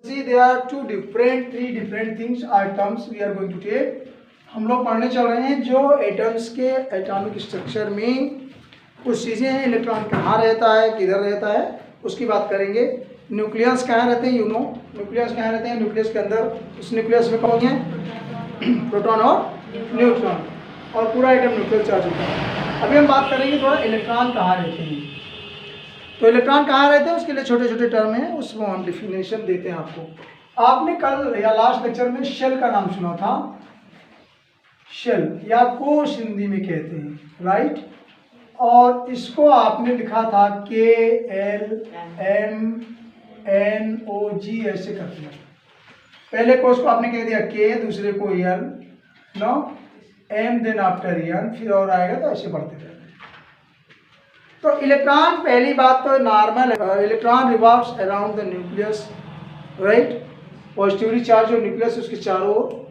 See, there are three different things are terms we are going to take. हम लोग पढ़ने चल रहे हैं जो एटम्स के एटॉमिक स्ट्रक्चर में कुछ चीज़ें हैं। इलेक्ट्रॉन कहाँ रहता है, किधर रहता है, उसकी बात करेंगे। न्यूक्लियस कहाँ रहते हैं, न्यूक्लियस कहाँ रहते हैं। न्यूक्लियस के अंदर, उस न्यूक्लियस में कौन है, प्रोटॉन और न्यूट्रॉन, और पूरा एटम न्यूक्लियर चार्ज होता है। अभी हम बात करेंगे थोड़ा इलेक्ट्रॉन कहाँ रहते हैं। तो इलेक्ट्रॉन कहाँ रहते हैं उसके लिए छोटे छोटे टर्म हैं, उसमें हम डिफिनेशन देते हैं आपको। आपने कल या लास्ट लेक्चर में शेल का नाम सुना था, शेल या कोश हिंदी में कहते हैं, राइट। और इसको आपने लिखा था KLMNOG ऐसे करते हैं। पहले कोश को आपने कह दिया K, दूसरे को L, no M, then after N, फिर और आएगा तो ऐसे बढ़ते रहेंगे। तो इलेक्ट्रॉन, पहली बात तो normal, electron revolves around the nucleus, right. Positively charge और न्यूक्लियस उसके चारों ओर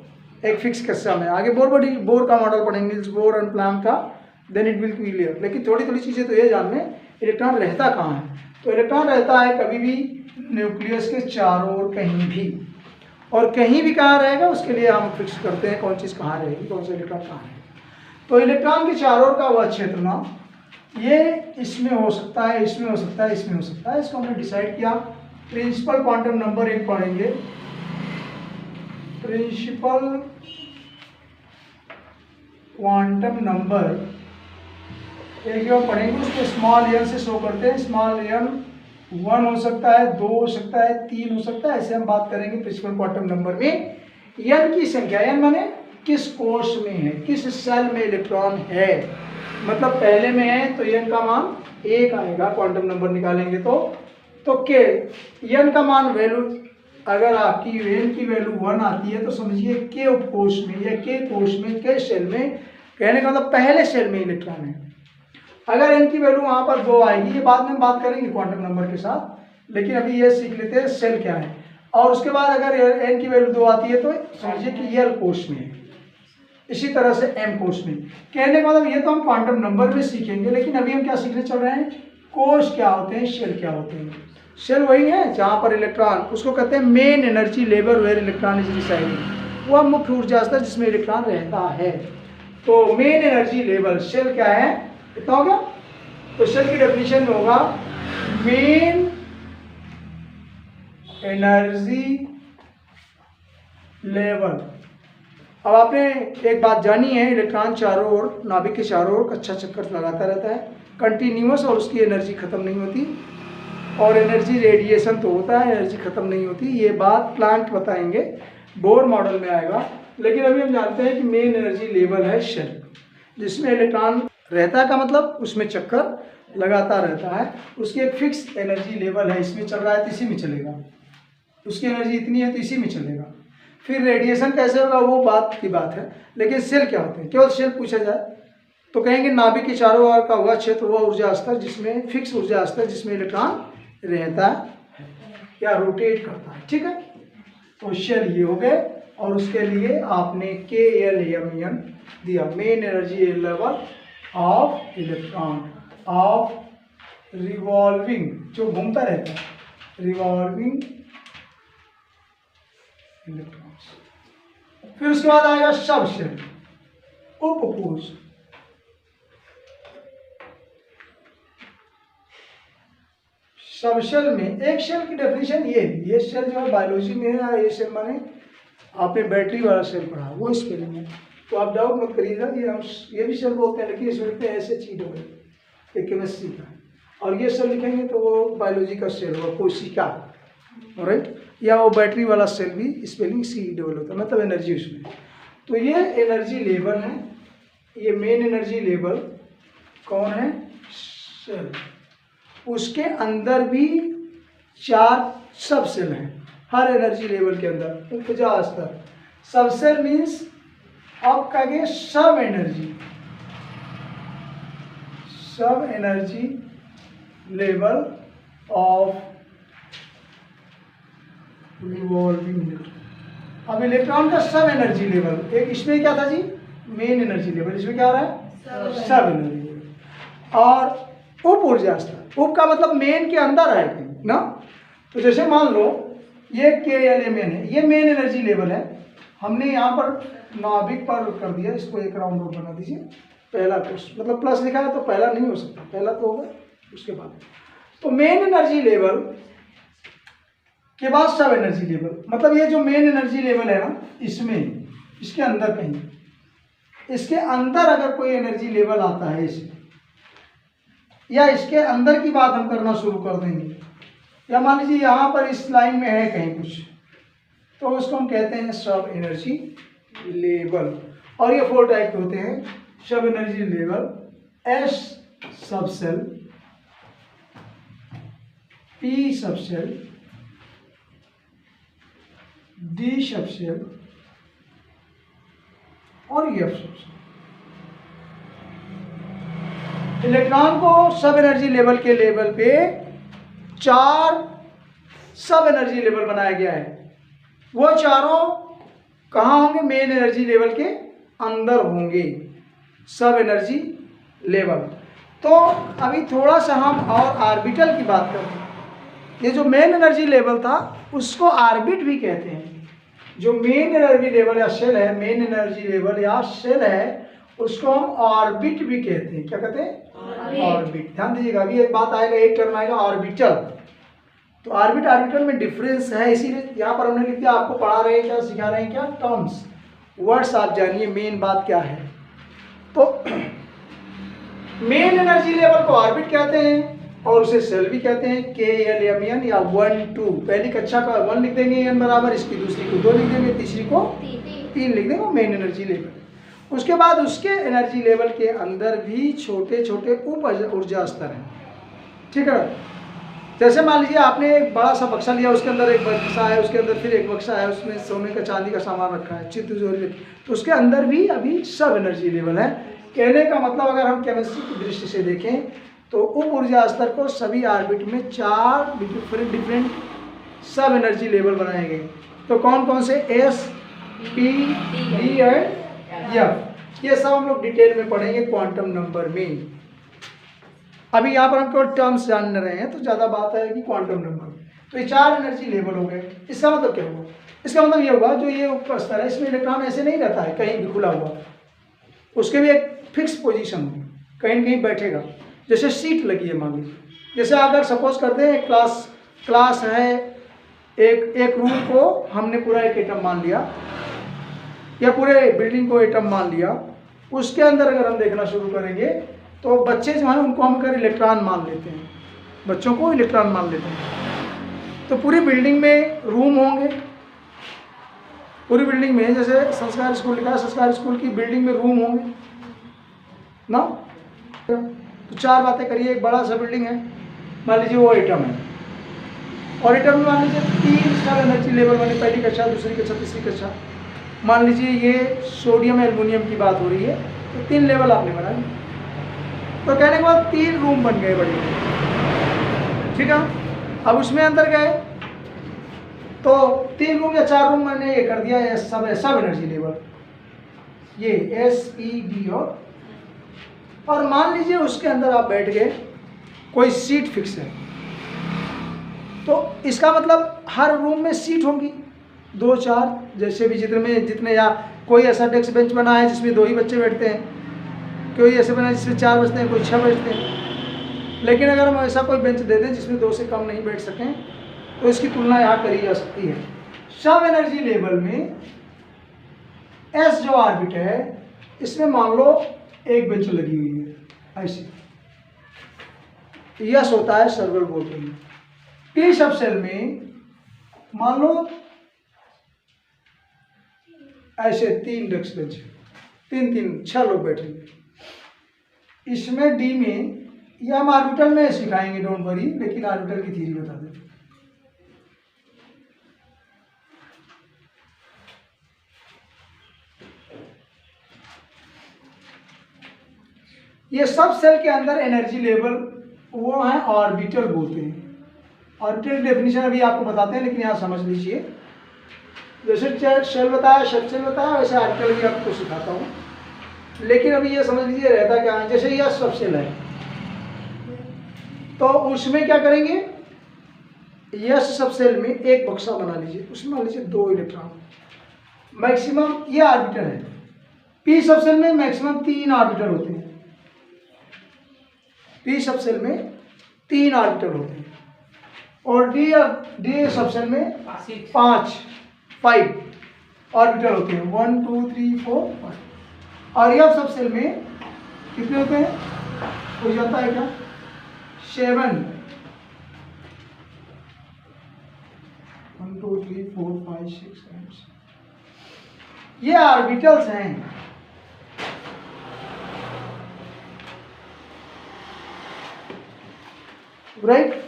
एक फिक्स कक्षा में। आगे बोर का मॉडल पढ़ेंगे, नील्स बोर एंड प्लैंक का, देन इट विल क्लियर। लेकिन थोड़ी थोड़ी चीज़ें तो ये जान लें, इलेक्ट्रॉन रहता कहाँ है। तो इलेक्ट्रॉन रहता है कभी भी न्यूक्लियस के चारों ओर कहीं भी, और कहीं भी कहाँ रहेगा उसके लिए हम फिक्स करते हैं कौन चीज़ कहाँ रहेगी, कौन सा इलेक्ट्रॉन कहाँ है। तो इलेक्ट्रॉन के चारों ओर का वह क्षेत्र ना, ये इसमें हो सकता है, इसमें हो सकता है, इसमें हो सकता है। इसको हमने डिसाइड किया। प्रिंसिपल क्वांटम नंबर एक पढ़ेंगे, प्रिंसिपल क्वांटम नंबर एक बार पढ़ेंगे। उसको स्मॉल एन से शो करते हैं। स्मॉल एन 1 हो सकता है, 2 हो सकता है, 3 हो सकता है, ऐसे हम बात करेंगे प्रिंसिपल क्वांटम नंबर में। एन की संख्या, एन माने किस कोश में है, किस सेल में इलेक्ट्रॉन है, मतलब पहले में है तो एन का मान 1 आएगा क्वांटम नंबर निकालेंगे तो के एन का मान वैल्यू, अगर आपकी एन की वैल्यू 1 आती है तो समझिए के उपकोश में या के कोश में, के सेल में, कहने का मतलब पहले सेल में इलेक्ट्रॉन है। अगर एन की वैल्यू वहाँ पर 2 आएगी, ये बाद में बात करेंगे क्वांटम नंबर के साथ, लेकिन अभी ये सीख लेते हैं सेल क्या है। और उसके बाद अगर एन की वैल्यू 2 आती है तो समझिए कि एल कोश में है, इसी तरह से एम कोश में। कहने का मतलब ये तो हम क्वांटम नंबर में सीखेंगे, लेकिन अभी हम क्या सीखने चल रहे हैं, कोश क्या होते हैं, शेल क्या होते हैं। शेल वही है जहाँ पर इलेक्ट्रॉन, उसको कहते हैं main energy level where electron is residing, वह मुख्य ऊर्जा स्तर जिसमें इलेक्ट्रॉन रहता है। तो मेन एनर्जी लेवल शेल क्या है, इतना हो गया। तो शेल की डेफिनेशन में होगा मेन एनर्जी लेवल। अब आपने एक बात जानी है, इलेक्ट्रॉन चारों ओर, नाभिक के चारों ओर कच्चा चक्कर लगाता रहता है कंटिन्यूअस, और उसकी एनर्जी खत्म नहीं होती। और एनर्जी रेडिएशन तो होता है, एनर्जी खत्म नहीं होती। ये बात प्लांट बताएंगे, बोर मॉडल में आएगा। लेकिन अभी हम जानते हैं कि मेन एनर्जी लेवल है शेल, जिसमें इलेक्ट्रॉन रहता है, का मतलब उसमें चक्कर लगाता रहता है। उसकी एक फिक्स एनर्जी लेवल है, इसमें चल रहा है तो इसी में चलेगा, उसकी एनर्जी इतनी है तो इसी में चलेगा। फिर रेडिएशन कैसे होगा वो बात की बात है। लेकिन सेल क्या होते हैं, केवल सेल पूछा जाए तो कहेंगे नाभिक के चारों ओर का वह क्षेत्र, वह ऊर्जा स्तर जिसमें फिक्स ऊर्जा स्तर जिसमें इलेक्ट्रॉन रहता है या रोटेट करता है, ठीक है। तो शेल ये हो गए, और उसके लिए आपने KLMN दिया, main energy level of electron of revolving, जो घूमता रहता है, रिवॉल्विंग इलेक्ट्रॉन्स। फिर उसके बाद आएगा सब शेल, उपकोश। सब शेल में एक शेल की डेफिनेशन ये शेल जो है बायोलॉजी में है, ये शेल माने आपने बैटरी वाला शेल पढ़ा, वो स्पेलिंग है, तो आप डाउट मत करिएगा। ये भी शेल बोलते हैं, लेकिन इसमें लिखते हैं SHE, ये केमिस्ट्री का है। और ये शेल लिखेंगे तो वो बायोलॉजी का शेल होगा, कोशिका, राइट। या वो बैटरी वाला सेल भी स्पेलिंग CE होता है, मतलब एनर्जी उसमें। तो ये एनर्जी लेवल है, ये मेन एनर्जी लेवल कौन है, सेल। उसके अंदर भी 4 सब सेल हैं, हर एनर्जी लेवल के अंदर ऊर्जा स्तर। सब सेल मीन्स अब कहेंगे सब energy level of revolving electron. अब इलेक्ट्रॉन का सब एनर्जी लेवल, एक इसमें क्या था जी, मेन एनर्जी लेवल, इसमें क्या हो रहा है, सब एनर्जी लेवल। और उप ऊर्जा स्तर, उप का मतलब मेन के अंदर है कहीं ना। तो जैसे मान लो ये KLMN है, ये मेन एनर्जी लेवल है। हमने यहाँ पर नाभिक पर कर दिया, इसको एक राउंड और बना दीजिए। पहला प्लस, मतलब प्लस लिखा है तो पहला नहीं हो सकता, पहला तो होगा उसके बाद। तो मेन एनर्जी लेवल के बाद सब एनर्जी लेवल, मतलब ये जो मेन एनर्जी लेवल है ना, इसमें इसके अंदर कहीं, इसके अंदर अगर कोई एनर्जी लेवल आता है इसमें, या इसके अंदर की बात हम करना शुरू कर देंगे, या मान लीजिए यहाँ पर इस लाइन में है कहीं कुछ, तो उसको हम कहते हैं सब एनर्जी लेवल। और ये 4 टाइप के होते हैं सब एनर्जी लेवल। S सब सेल, P सब सेल, D सब सेल और F सब सेल। इलेक्ट्रॉन को सब एनर्जी लेवल के लेवल पे 4 सब एनर्जी लेवल बनाया गया है। वो चारों कहाँ होंगे? मेन एनर्जी लेवल के अंदर होंगे सब एनर्जी लेवल। तो अभी थोड़ा सा हम और ऑर्बिटल की बात करते हैं। ये जो मेन एनर्जी लेवल था उसको ऑर्बिट भी कहते हैं। जो मेन एनर्जी लेवल या सेल है, मेन एनर्जी लेवल या सेल है, उसको हम ऑर्बिट भी कहते हैं। क्या कहते हैं? ऑर्बिट। ध्यान दीजिएगा, अभी एक बात आएगा, एक टर्म आएगा ऑर्बिटल। तो ऑर्बिट ऑर्बिटल में डिफरेंस है, इसीलिए यहाँ पर हमने लिख दिया। आपको पढ़ा रहे हैं क्या, सिखा रहे हैं क्या? टर्म्स, वर्ड्स आप जानिए मेन बात क्या है। तो मेन एनर्जी लेवल को ऑर्बिट कहते हैं और उसे सेल भी कहते हैं। KLMN या 1 2, पहली कक्षा का 1 लिख देंगे n बराबर, इसकी दूसरी को 2 लिख देंगे, तीसरी को 3 लिख देंगे, मेन एनर्जी लेवल। उसके बाद उसके एनर्जी लेवल के अंदर भी छोटे छोटे उप ऊर्जा स्तर हैं। ठीक है, जैसे मान लीजिए आपने एक बड़ा सा बक्सा लिया, उसके अंदर एक बक्सा है, उसके अंदर फिर एक बक्सा है, उसमें सोने का चांदी का सामान रखा है, चित्र जोड़ी, तो उसके अंदर भी अभी सब एनर्जी लेवल है। कहने का मतलब अगर हम केमिस्ट्री की दृष्टि से देखें तो उप ऊर्जा स्तर को सभी ऑर्बिट में 4 डिफरेंट सब एनर्जी लेवल बनाए गए। तो कौन कौन से? S, P, D and F। ये सब हम लोग डिटेल में पढ़ेंगे क्वांटम नंबर में। अभी यहाँ पर हम केवल टर्म्स जान रहे हैं, तो ज़्यादा बात है कि क्वांटम नंबर। तो ये 4 एनर्जी लेवल हो गए। इसका मतलब क्या हुआ? इसका मतलब ये होगा, जो ये उप स्तर है इसमें इलेक्ट्रॉन ऐसे नहीं रहता है कहीं भी खुला हुआ, उसके भी एक फिक्स पोजीशन होगी, कहीं न कहीं बैठेगा। जैसे सीट लगी है मान लीजिए, जैसे अगर सपोज करते हैं क्लास है, एक रूम को हमने पूरा एक एटम मान लिया, या पूरे बिल्डिंग को एटम मान लिया, उसके अंदर अगर हम देखना शुरू करेंगे तो बच्चे जो हैं उनको हम अगर इलेक्ट्रॉन मान लेते हैं, बच्चों को इलेक्ट्रॉन मान लेते हैं, तो पूरी बिल्डिंग में रूम होंगे। पूरी बिल्डिंग में, जैसे संस्कार स्कूल लिखा है, संस्कार स्कूल की बिल्डिंग में रूम होंगे ना। तो 4 बातें करिए। एक बड़ा सा बिल्डिंग है, मान लीजिए वो एटम है, और एटम में मान लीजिए 3 सब एनर्जी लेवल बने, पहली कक्षा, दूसरी कक्षा, तीसरी कक्षा। मान लीजिए ये सोडियम एल्युमिनियम की बात हो रही है, तो 3 लेवल आपने बनाए। तो कहने के बाद 3 रूम बन गए बड़े, ठीक है। अब उसमें अंदर गए तो 3 रूम या 4 रूम मैंने ये कर दिया, ये सब एनर्जी लेवल, ये S, P, D और मान लीजिए उसके अंदर आप बैठ गए, कोई सीट फिक्स है, तो इसका मतलब हर रूम में सीट होंगी 2 4, जैसे भी जितने या कोई ऐसा डेस्क बेंच बना है जिसमें 2 ही बच्चे बैठते हैं, कोई ऐसे बना है जिसमें 4 बचते हैं, कोई 6 बैठते हैं। लेकिन अगर हम ऐसा कोई बेंच दे दें जिसमें 2 से कम नहीं बैठ सकें, तो इसकी तुलना यहाँ करी जा सकती है। सब एनर्जी लेवल में S जो ऑर्बिट है, इसमें मान लो एक बेंच लगी हुई है ऐसे, यस होता है सर्वर बोलते हैं। P सब सेल में मान लो ऐसे 3 डेस्क बेंच, 3 6 लोग बैठेंगे। इसमें D में, या हम ऑर्बिटल में सिखाएंगे, डोंट वरी, लेकिन ऑर्बिटल की थ्योरी बता दें। ये सब सेल के अंदर एनर्जी लेवल वो है ऑर्बिटल बोलते हैं। ऑर्बिटल डेफिनेशन अभी आपको बताते हैं, लेकिन यहाँ समझ लीजिए। जैसे सेल बताया, सब सेल बताया, वैसे ऑर्बिटल भी आपको सिखाता हूँ, लेकिन अभी ये समझ लीजिए रहता क्या है। जैसे यह सब सेल है, तो उसमें क्या करेंगे, यस सबसेल में एक बक्सा बना लीजिए, उसमें मान लीजिए 2 इलेक्ट्रॉन, मैक्सिमम ये ऑर्बिटल है। पी सबसेल में मैक्सिमम 3 ऑर्बिटल होते हैं, पी सबसेल में 3 ऑर्बिटल होते हैं, और डी सबसेल में 5 ऑर्बिटल होते हैं, 1 2 3 4 5। और एफ सबसेल में कितने होते हैं, कोई जानता है क्या? 7, 1 2 3 4 5 6 7। ये ऑर्बिटल्स हैं। राइट,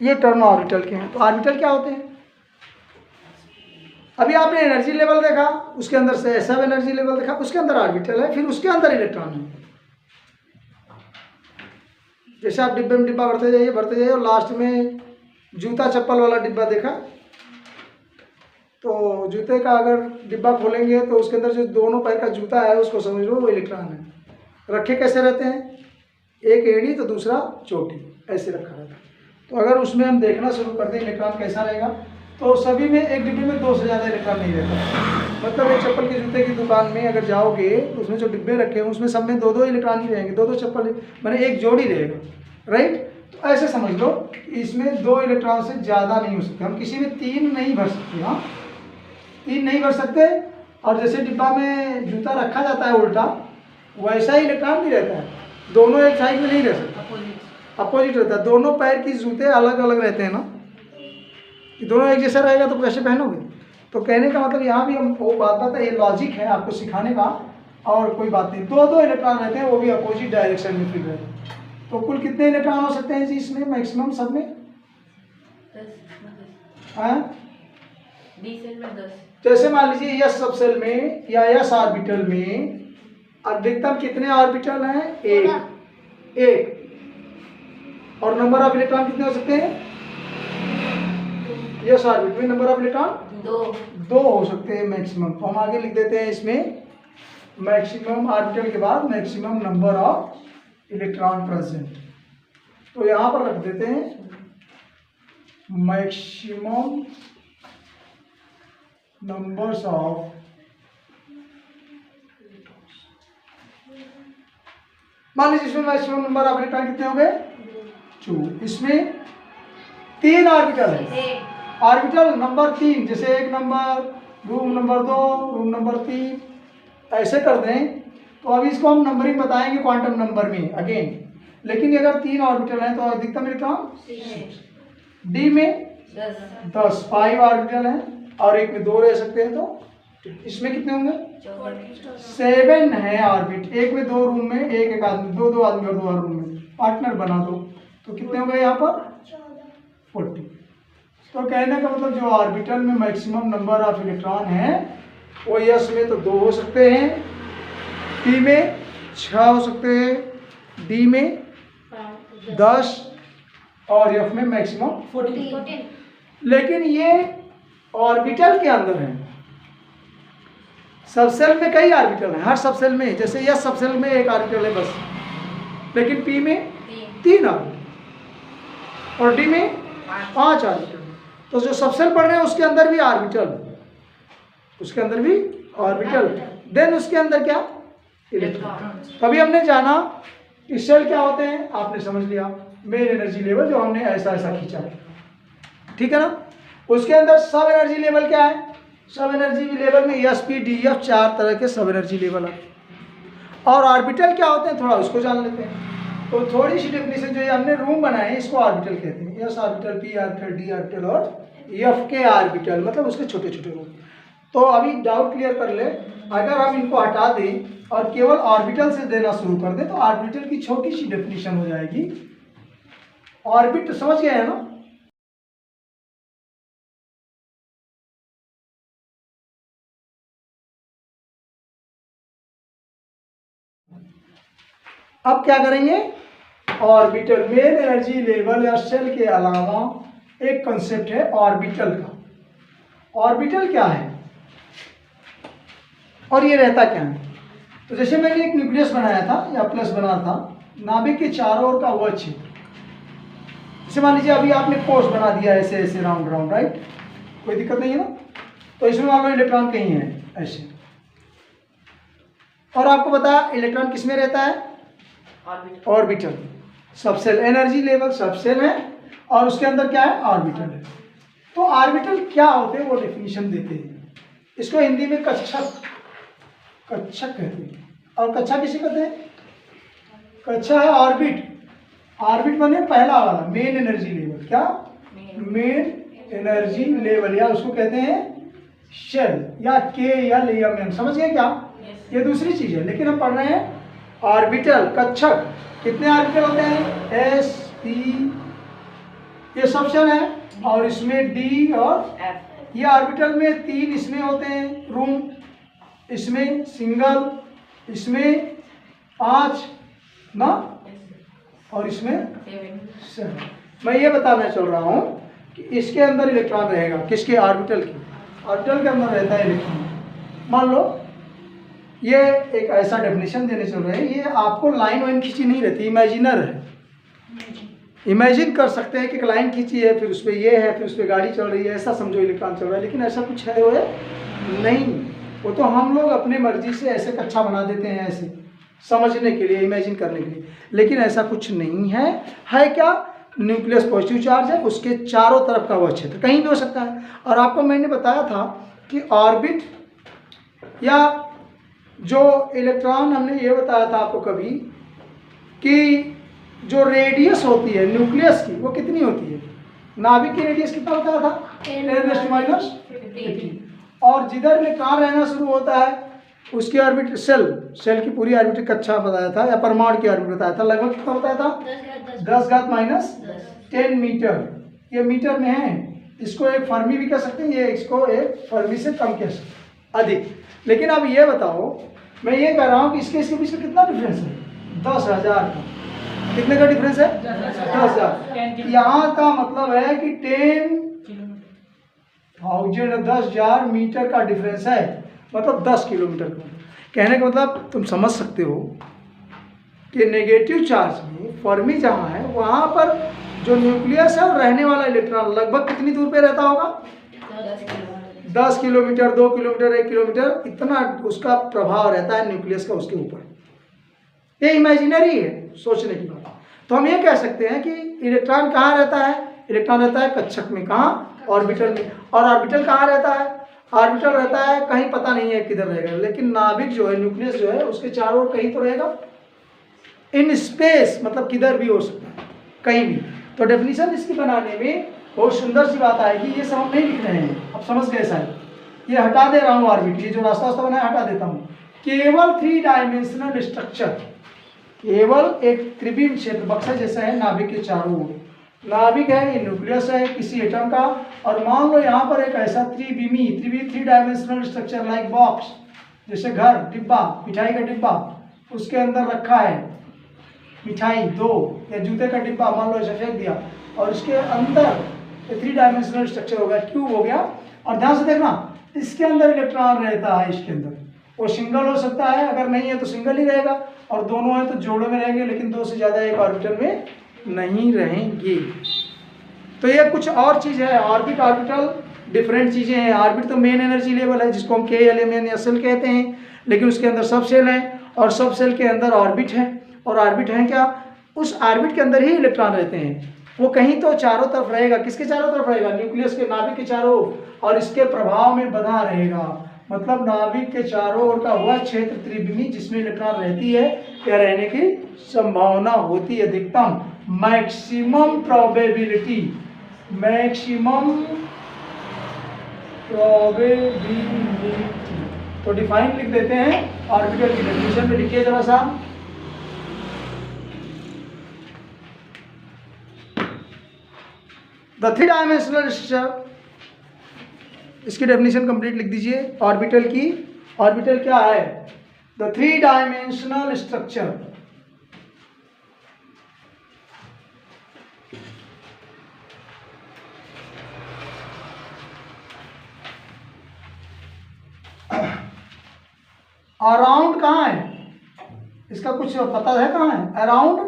ये टर्म ऑर्बिटल के हैं। तो ऑर्बिटल क्या होते हैं? अभी आपने एनर्जी लेवल देखा, उसके अंदर से सब एनर्जी लेवल देखा, उसके अंदर ऑर्बिटल है, फिर उसके अंदर इलेक्ट्रॉन है। जैसे आप डिब्बे में डिब्बा भरते जाइए और लास्ट में जूता चप्पल वाला डिब्बा देखा, तो जूते का अगर डिब्बा खोलेंगे तो उसके अंदर जो दोनों पैर का जूता है उसको समझ लो वो इलेक्ट्रॉन है। रखे कैसे रहते हैं, एक एड़ी तो दूसरा चोटी, ऐसे रखा रहता है। तो अगर उसमें हम देखना शुरू कर दें इलेक्ट्रॉन कैसा रहेगा, तो सभी में एक डिब्बे में 2 से ज़्यादा इलेक्ट्रॉन नहीं रहता। मतलब एक चप्पल के जूते की दुकान में अगर जाओगे तो उसमें जो डिब्बे रखे हैं उसमें सब में 2 इलेक्ट्रॉन ही रहेंगे, 2 चप्पल मैंने एक जोड़ी रहेगा। राइट, तो ऐसे समझ लो इसमें 2 इलेक्ट्रॉन से ज़्यादा नहीं हो सकते। हम किसी में 3 नहीं भर सकते, हाँ 3 नहीं भर सकते। और जैसे डिब्बा में जूता रखा जाता है उल्टा, वैसा ही इलेक्ट्रॉन भी रहता है, दोनों एक साइड में नहीं रह सकते, अपोजिट रहता है। दोनों पैर की जूते अलग अलग रहते हैं ना, दोनों एक जैसा रहेगा तो कैसे पहनोगे? तो कहने का मतलब यहाँ भी हम वो बात है, ये लॉजिक है आपको सिखाने का, और कोई बात नहीं। 2 इलेक्ट्रॉन रहते हैं, वो भी अपोजिट डायरेक्शन में फिर रहते हैं। तो कुल कितने इलेक्ट्रॉन हो सकते हैं जी इसमें मैक्सिमम सब में? 10। जैसे मान लीजिए यस सबसेल में या यस ऑर्बिटल में अधिकतम कितने ऑर्बिटल हैं? एक। और नंबर ऑफ इलेक्ट्रॉन कितने हो सकते हैं? यस ऑर्बिट में नंबर ऑफ इलेक्ट्रॉन 2 हो सकते हैं मैक्सिमम। तो हम आगे लिख देते हैं इसमें मैक्सिमम ऑर्बिटल के बाद maximum number of electron present. तो यहां पर रख देते हैं मैक्सिमम नंबर्स ऑफ मान लीजिए इसमें मैक्सिमम नंबर ऑफ इलेक्ट्रॉन कितने हो गए? 2। इसमें 3 ऑर्बिटल है, ऑर्बिटल नंबर 3, जैसे एक number, room number 2, room number 3, ऐसे कर दें। तो अभी इसको हम नंबरिंग बताएंगे क्वांटम नंबर में अगेन। लेकिन अगर 3 ऑर्बिटल हैं तो अधिकतम इलेक्ट्रॉन डी में 10, 5 ऑर्बिटल हैं और एक में 2 रह सकते हैं, तो इसमें कितने होंगे? 7 है ऑर्बिट। एक में 2 रूम में एक आदमी, 2 आदमी और 2 रूम में पार्टनर बना दो, तो कितने हो गए यहाँ पर? 40। तो कहने का मतलब जो ऑर्बिटल में मैक्सिमम नंबर ऑफ इलेक्ट्रॉन है वो यस में तो 2 हो सकते हैं, पी में 6 हो सकते हैं, डी में 10 और एफ में मैक्सिमम 14। लेकिन ये ऑर्बिटल के अंदर है। सबसेल में कई ऑर्बिटल हैं, हर सबसेल में, जैसे यस सबसेल में एक ऑर्बिटल है बस, लेकिन पी में 3 ऑर्बिटल और डी में 5 ऑर्बिटल। तो जो सबसेल पढ़ रहे हैं उसके अंदर भी ऑर्बिटल, उसके अंदर भी ऑर्बिटल, देन उसके अंदर क्या? इलेक्ट्रॉन। तभी हमने जाना कि सेल क्या होते हैं, आपने समझ लिया मेन एनर्जी लेवल जो हमने ऐसा ऐसा खींचा, ठीक है ना। उसके अंदर सब एनर्जी लेवल क्या है? सब एनर्जी लेवल में एस पी डी एफ 4 तरह के सब एनर्जी लेवल है। और ऑर्बिटल क्या होते हैं थोड़ा उसको जान लेते हैं। तो थोड़ी सी डेफिनेशन जो ये हमने रूम बनाए हैं इसको ऑर्बिटल कहते हैं। S orbital, P orbital, D orbital और एफ के ऑर्बिटल, मतलब उसके छोटे छोटे रूम। तो अभी डाउट क्लियर कर ले, अगर हम इनको हटा दें और केवल ऑर्बिटल से देना शुरू कर दें तो ऑर्बिटल की छोटी सी डेफिनेशन हो जाएगी। ऑर्बिट समझ गए हैं ना? अब क्या करेंगे? ऑर्बिटल, मेन एनर्जी लेवल या सेल के अलावा एक कंसेप्ट है ऑर्बिटल का। ऑर्बिटल क्या है और ये रहता क्या है? तो जैसे मैंने एक न्यूक्लियस बनाया था या प्लस बना था, नाभिक के चारों ओर का वह क्षेत्र, जैसे मान लीजिए अभी आपने कोर्स बना दिया ऐसे ऐसे राउंड राउंड, राइट, कोई दिक्कत नहीं है ना। तो इसमें मान लो इलेक्ट्रॉन कहीं है ऐसे, और आपको पता है इलेक्ट्रॉन किस में रहता है, orbital. Subshell energy level subshell है और उसके अंदर क्या है, ऑर्बिटल है। तो ऑर्बिटल क्या होते हैं वो डेफिनेशन देते हैं। इसको हिंदी में कक्षक कहते हैं। और कक्षा किसे कहते हैं, कक्षा है ऑर्बिट। ऑर्बिट माने पहला वाला मेन एनर्जी लेवल, क्या मेन एनर्जी लेवल, या उसको कहते हैं शेल या के या एम, समझ गए क्या। ये दूसरी चीज है, लेकिन हम पढ़ रहे हैं ऑर्बिटल कक्षक। कितने ऑर्बिटल होते हैं, एस पी, ये सब शेल है, और इसमें डी और एफ। ये ऑर्बिटल में 3 इसमें होते हैं रूम, इसमें सिंगल, इसमें 5 ना, और इसमें 7। मैं ये बताना चल रहा हूँ कि इसके अंदर इलेक्ट्रॉन रहेगा, किसके, ऑर्बिटल की। ऑर्बिटल के अंदर रहता है इलेक्ट्रॉन। मान लो ये एक ऐसा डेफिनेशन देने चल रहे हैं, ये आपको लाइन वाइन खींची नहीं रहती, इमेजिनर है। इमेजिन कर सकते हैं कि एक लाइन खींची है, फिर उस पर ये है, फिर उस पर गाड़ी चल रही है, ऐसा समझो इलेक्ट्रॉन चल रहा है, लेकिन ऐसा कुछ है वो नहीं। वो तो हम लोग अपने मर्जी से ऐसे कक्षा बना देते हैं, ऐसे समझने के लिए, इमेजिन करने के लिए, लेकिन ऐसा कुछ नहीं है। है क्या, न्यूक्लियस पॉजिटिव चार्ज है, उसके चारों तरफ का वह क्षेत्र कहीं भी हो सकता है। और आपको मैंने बताया था कि ऑर्बिट या जो इलेक्ट्रॉन, हमने ये बताया था आपको कभी कि जो रेडियस होती है न्यूक्लियस की वो कितनी होती है, नाभिक की रेडियस कितना बताया था, 10⁻⁻⁻⁻। और जिधर इलेक्ट्रॉन रहना शुरू होता है उसकी ऑर्बिट, सेल की पूरी ऑर्बिट कक्षा बताया था, या परमाणु की ऑर्बिट बताया था, लगभग कितना बताया था, 10⁻⁻10 मीटर। ये मीटर में है, इसको एक फर्मी भी कह सकते हैं, ये इसको एक फर्मी से कम कह सकते हैं, अधिक। लेकिन अब ये बताओ, मैं ये कह रहा हूँ कि इसके बीच में कितना डिफरेंस है, 10,000 का। कितने का डिफरेंस है, 10,000। यहाँ का मतलब है कि 10,000 मीटर का डिफरेंस है, मतलब 10 किलोमीटर का। कहने का मतलब तुम समझ सकते हो कि नेगेटिव चार्ज में फर्मी जहाँ है वहाँ पर जो न्यूक्लियस है और रहने वाला इलेक्ट्रॉन लगभग कितनी दूर पे रहता होगा, 10 किलोमीटर, 2 किलोमीटर, 1 किलोमीटर, इतना उसका प्रभाव रहता है न्यूक्लियस का उसके ऊपर। ये इमेजिनरी है, सोचने की बात। तो हम ये कह सकते हैं कि इलेक्ट्रॉन कहाँ रहता है, इलेक्ट्रॉन रहता है कक्षक में, कहाँ, ऑर्बिटल में। और ऑर्बिटल कहाँ रहता है, ऑर्बिटल रहता है कहीं पता नहीं है किधर रहेगा, लेकिन नाभिक जो है, न्यूक्लियस जो है, उसके चारों ओर कहीं तो रहेगा, इन स्पेस, मतलब किधर भी हो सकता है, कहीं भी। तो डेफिनेशन इसकी बनाने में बहुत सुंदर सी बात आएगी। ये सब हम नहीं लिख रहे हैं, अब समझ गए शायद। ये हटा दे रहा हूँ ऑर्बिट, ये जो रास्ता बनाया हटा देता हूँ। केवल 3 डायमेंशनल स्ट्रक्चर, केवल एक त्रिविम क्षेत्र बक्सा जैसा है नाभिक के चारों ओर। नाभिक है, ये न्यूक्लियस है किसी एटम का, और मान लो यहाँ पर एक ऐसा 3 डायमेंशनल स्ट्रक्चर लाइक बॉक्स, जैसे घर, डिब्बा, मिठाई का डिब्बा, उसके अंदर रखा है मिठाई 2, या जूते का डिब्बा मान लो ऐसा फेंक दिया, और इसके अंदर 3 डायमेंशनल स्ट्रक्चर हो गया, क्यूब हो गया। और ध्यान से देखना, इसके अंदर इलेक्ट्रॉन रहता है, इसके अंदर वो सिंगल हो सकता है, अगर नहीं है तो सिंगल ही रहेगा, और दोनों है तो जोड़ों में रहेंगे, लेकिन 2 से ज़्यादा एक ऑर्बिटल में नहीं रहेंगे। तो ये कुछ और चीज़ है, ऑर्बिट ऑर्बिटल डिफरेंट चीज़ें हैं। ऑर्बिट तो मेन एनर्जी लेवल है, जिसको हम KLM या सेल कहते हैं, लेकिन उसके अंदर सब सेल हैं, और सब सेल के अंदर ऑर्बिट है। और ऑर्बिट है क्या, उस ऑर्बिट के अंदर ही इलेक्ट्रॉन रहते हैं। वो कहीं तो चारों तरफ रहेगा, किसके चारों तरफ रहेगा, न्यूक्लियस के, नाभिक के चारों, और इसके प्रभाव में बंधा रहेगा। मतलब नाभिक के चारों ओर का वह क्षेत्र त्रिविमी जिसमें इलेक्ट्रॉन रहती है या रहने की संभावना होती है, अधिकतम, मैक्सिमम प्रोबेबिलिटी, मैक्सिमम प्रोबेबिलिटी। तो डिफाइन लिख देते हैं, ऑर्बिटल की डेफिनेशन में लिखिए जरा सा। द 3 डायमेंशनल स्ट्रक्चर, इसकी डेफिनेशन कंप्लीट लिख दीजिए ऑर्बिटल की। ऑर्बिटल क्या है, द 3 डायमेंशनल स्ट्रक्चर अराउंड कहाँ है, इसका कुछ पता है कहाँ है, अराउंड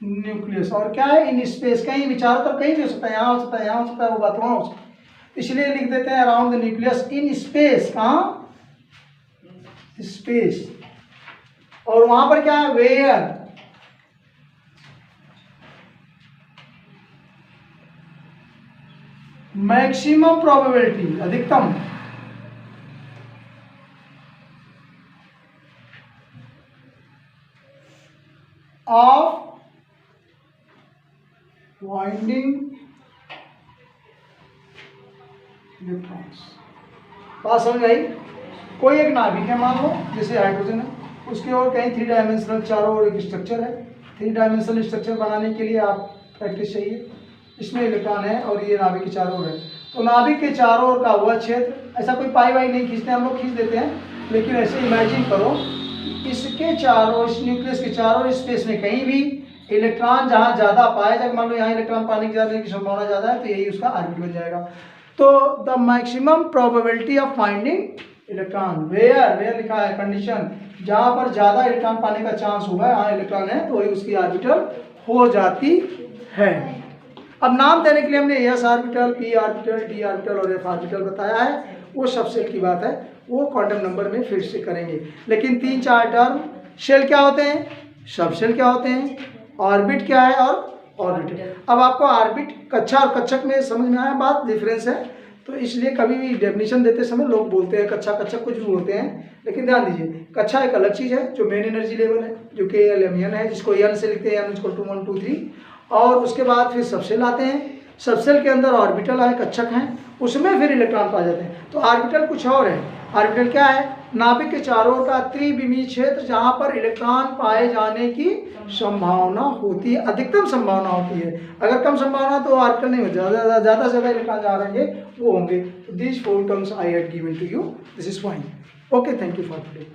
न्यूक्लियस। और क्या है, इन स्पेस, कहीं भी चारों तरफ कहीं भी हो सकता है, यहाँ हो सकता है, यहाँ हो सकता है, वो बात वहाँ हो सकता है, इसलिए लिख देते हैं around the nucleus in space. कहाँ, स्पेस। और वहां पर क्या है, वेयर मैक्सिमम प्रोबेबिलिटी, अधिकतम ऑफ वाइंडिंग इलेक्ट्रॉन्स। बात समझ आई? कोई एक नाभिक है मान लो, जैसे हाइड्रोजन है, उसके और कहीं 3 डायमेंशनल चारों ओर एक स्ट्रक्चर है। 3 डायमेंशनल स्ट्रक्चर बनाने के लिए आप प्रैक्टिस चाहिए। इसमें इलेक्ट्रॉन है और ये नाभिक के चारों ओर है, तो नाभिक के चारों ओर का वह क्षेत्र, ऐसा कोई पाई वाई नहीं खींचते, हम लोग खींच देते हैं, लेकिन ऐसे इमेजिन करो इसके चारों, इस न्यूक्लियस के चारों स्पेस में कहीं भी इलेक्ट्रॉन जहाँ ज़्यादा पाया जाए, मान लो यहाँ इलेक्ट्रॉन पाने की जाने की संभावना ज़्यादा है, तो यही उसका ऑर्बिट बन जाएगा। तो the maximum probability of finding electron where, where लिखा है कंडीशन, जहाँ पर ज़्यादा इलेक्ट्रॉन पाने का चांस होगा, यहाँ इलेक्ट्रॉन है तो वही उसकी ऑर्बिटल हो जाती है। अब नाम देने के लिए हमने S orbital, P orbital, D orbital और एफ ऑर्बिटल बताया है, वो सब सेल की बात है, वो क्वांटम नंबर में फिर से करेंगे। लेकिन 3-4 टर्म, शेल क्या होते हैं, सब शेल क्या होते हैं, ऑर्बिट क्या है और ऑर्बिटल। अब आपको ऑर्बिट, कक्षा और कक्षक में समझ में आया बात, डिफरेंस है, तो इसलिए कभी भी डेफिनेशन देते समय लोग बोलते हैं कक्षा कक्षक कुछ भी बोलते हैं, लेकिन ध्यान दीजिए कक्षा एक अलग चीज़ है जो मेन एनर्जी लेवल है, जो कि LMN है, जिसको एन से लिखते हैं, n = 1 2 3, और उसके बाद फिर सबसेल आते हैं, सबसेल के अंदर ऑर्बिटल है, कक्षक हैं, उसमें फिर इलेक्ट्रॉन पाए जाते हैं। तो ऑर्बिटल कुछ और है, ऑर्बिटल क्या है, नाभिक के चारों ओर का त्रिविमीय क्षेत्र जहाँ पर इलेक्ट्रॉन पाए जाने की संभावना होती है, अधिकतम संभावना होती है। अगर कम संभावना तो ऑर्बिटल नहीं होता, ज़्यादा से ज़्यादा इलेक्ट्रॉन जहाँ रहेंगे वो होंगे। This 4 terms I had given to you, this is fine. Okay, thank you for today.